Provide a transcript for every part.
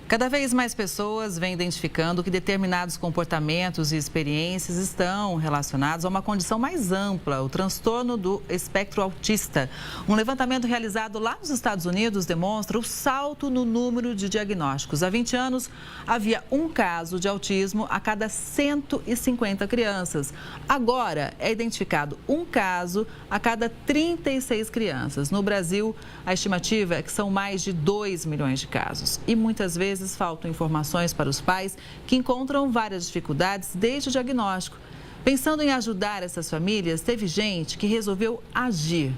Cada vez mais pessoas vêm identificando que determinados comportamentos e experiências estão relacionados a uma condição mais ampla, o transtorno do espectro autista. Um levantamento realizado lá nos Estados Unidos demonstra o salto no número de diagnósticos. Há 20 anos, havia um caso de autismo a cada 150 crianças. Agora, é identificado um caso a cada 36 crianças. No Brasil, a estimativa é que são mais de 2 milhões de casos. E muitas vezes faltam informações para os pais que encontram várias dificuldades desde o diagnóstico. Pensando em ajudar essas famílias, teve gente que resolveu agir.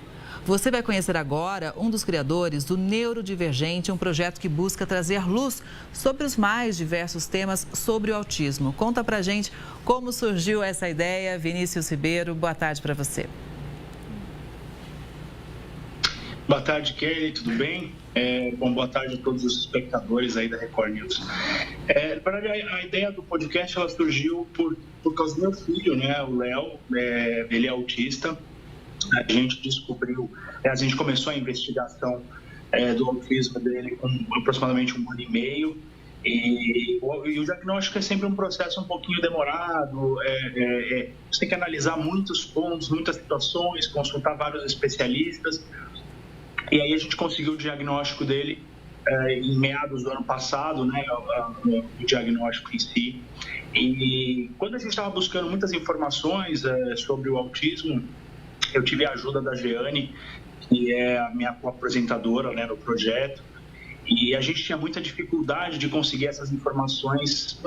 Você vai conhecer agora um dos criadores do Neurodivergente, um projeto que busca trazer luz sobre os mais diversos temas sobre o autismo. Conta pra gente como surgiu essa ideia. Vinícius Ribeiro, boa tarde para você. Boa tarde, Kelly, tudo bem? Boa tarde a todos os espectadores aí da Record News. A ideia do podcast ela surgiu por causa do meu filho, né? O Léo, ele é autista. A gente descobriu, a gente começou a investigação do autismo dele com aproximadamente 1 ano e meio. E o diagnóstico é sempre um processo um pouquinho demorado, você tem que analisar muitos pontos, muitas situações, consultar vários especialistas. E aí a gente conseguiu o diagnóstico dele em meados do ano passado, né, o diagnóstico em si. E quando a gente estava buscando muitas informações sobre o autismo, eu tive a ajuda da Jeane, que é a minha co-apresentadora, né, no projeto. E a gente tinha muita dificuldade de conseguir essas informações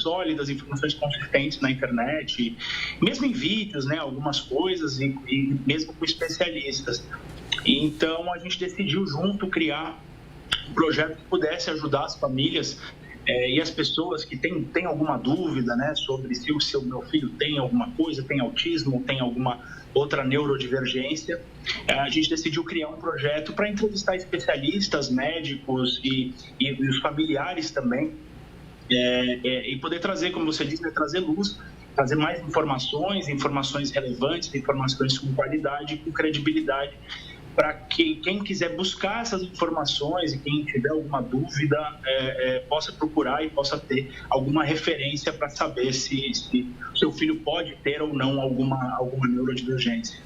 sólidas, informações consistentes na internet, mesmo em vídeos, né, algumas coisas, e mesmo com especialistas. Então, a gente decidiu junto criar um projeto que pudesse ajudar as famílias e as pessoas que têm alguma dúvida, né, sobre se o seu meu filho tem alguma coisa, tem autismo, tem alguma outra neurodivergência. A gente decidiu criar um projeto para entrevistar especialistas, médicos e os familiares também, e poder trazer, como você disse, trazer luz, trazer mais informações relevantes, informações com qualidade e com credibilidade, para que quem quiser buscar essas informações e quem tiver alguma dúvida possa procurar e possa ter alguma referência para saber se seu filho pode ter ou não alguma neurodivergência.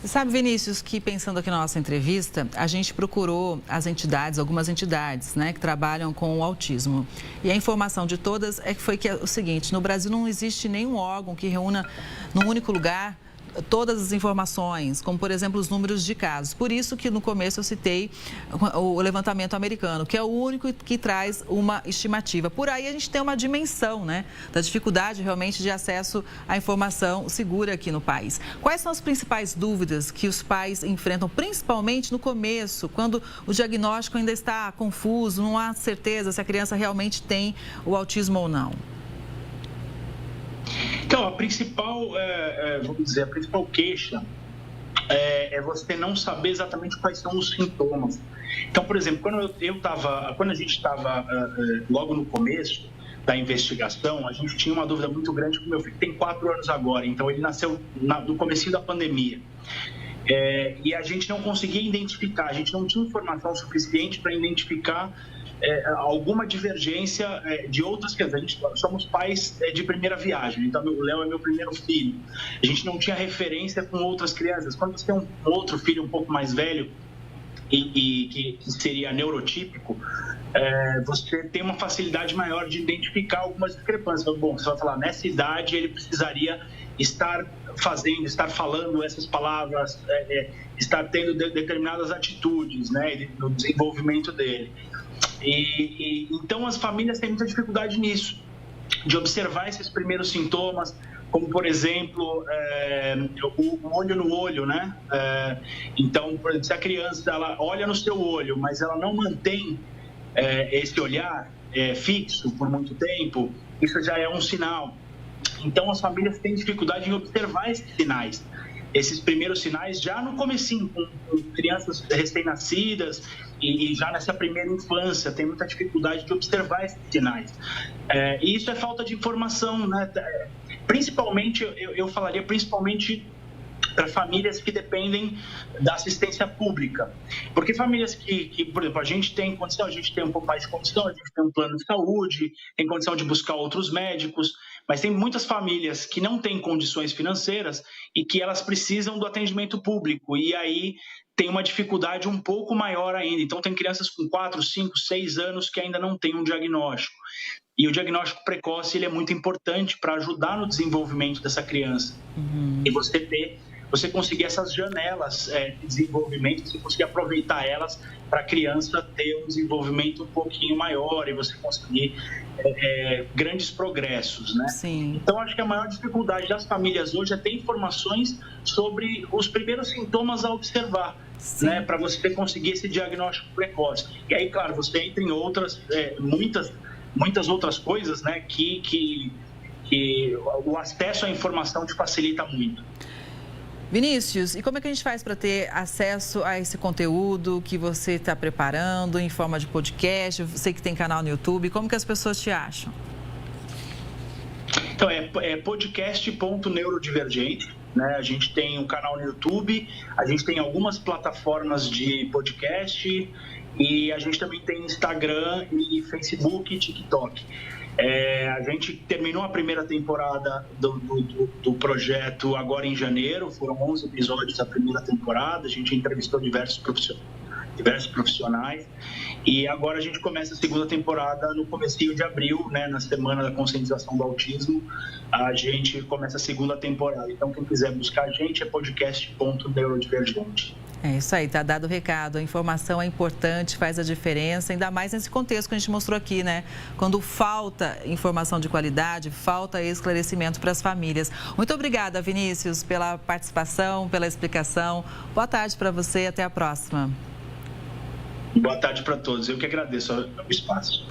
Você sabe, Vinícius, que pensando aqui na nossa entrevista, a gente procurou algumas entidades, né, que trabalham com o autismo. E a informação de todas foi o seguinte: no Brasil não existe nenhum órgão que reúna num único lugar todas as informações, como, por exemplo, os números de casos. Por isso que no começo eu citei o levantamento americano, que é o único que traz uma estimativa. Por aí a gente tem uma dimensão, né, da dificuldade realmente de acesso à informação segura aqui no país. Quais são as principais dúvidas que os pais enfrentam, principalmente no começo, quando o diagnóstico ainda está confuso, não há certeza se a criança realmente tem o autismo ou não? Então, a principal queixa é você não saber exatamente quais são os sintomas. Então, por exemplo, quando a gente estava logo no começo da investigação, a gente tinha uma dúvida muito grande, porque meu filho tem 4 anos agora, então ele nasceu no comecinho da pandemia. E a gente não conseguia identificar, a gente não tinha informação suficiente para identificar alguma divergência de outras crianças. Somos pais de primeira viagem, então o Léo é meu primeiro filho. A gente não tinha referência com outras crianças. Quando você tem um outro filho um pouco mais velho e que seria neurotípico, você tem uma facilidade maior de identificar algumas discrepâncias. Bom, você vai falar, nessa idade ele precisaria estar falando essas palavras, estar tendo determinadas atitudes, né, no desenvolvimento dele. Então as famílias têm muita dificuldade nisso, de observar esses primeiros sintomas, como por exemplo o olho no olho, né? Então, por exemplo, se a criança ela olha no seu olho, mas ela não mantém esse olhar fixo por muito tempo, isso já é um sinal. Então as famílias têm dificuldade em observar esses sinais. Esses primeiros sinais já no comecinho, com crianças recém-nascidas e já nessa primeira infância, tem muita dificuldade de observar esses sinais. E isso é falta de informação, né? Principalmente, eu falaria principalmente para famílias que dependem da assistência pública. Porque famílias que, por exemplo, a gente tem condição, a gente tem um pouco mais de condição, a gente tem um plano de saúde, tem condição de buscar outros médicos, mas tem muitas famílias que não têm condições financeiras e que elas precisam do atendimento público, e aí tem uma dificuldade um pouco maior ainda. Então, tem crianças com 4, 5, 6 anos que ainda não têm um diagnóstico. E o diagnóstico precoce ele é muito importante para ajudar no desenvolvimento dessa criança. E você conseguir essas janelas de desenvolvimento, você conseguir aproveitar elas para a criança ter um desenvolvimento um pouquinho maior e você conseguir grandes progressos, né? Sim. Então, acho que a maior dificuldade das famílias hoje é ter informações sobre os primeiros sintomas a observar, né? Para você conseguir esse diagnóstico precoce. E aí, claro, você entra em outras, muitas outras coisas, né? Que o acesso à informação te facilita muito. Vinícius, e como é que a gente faz para ter acesso a esse conteúdo que você está preparando em forma de podcast? Eu sei que tem canal no YouTube. Como que as pessoas te acham? Então, é podcast.neurodivergente, né? A gente tem um canal no YouTube, a gente tem algumas plataformas de podcast e a gente também tem Instagram e Facebook e TikTok. A gente terminou a primeira temporada do projeto agora em janeiro, foram 11 episódios da primeira temporada, a gente entrevistou diversos profissionais e agora a gente começa a segunda temporada no comecinho de abril, né, na Semana da Conscientização do Autismo, a gente começa a segunda temporada. Então, quem quiser buscar a gente é podcast.neurodivergente. É isso aí, tá dado o recado. A informação é importante, faz a diferença, ainda mais nesse contexto que a gente mostrou aqui, né? Quando falta informação de qualidade, falta esclarecimento para as famílias. Muito obrigada, Vinícius, pela participação, pela explicação. Boa tarde para você e até a próxima. Boa tarde para todos. Eu que agradeço o espaço.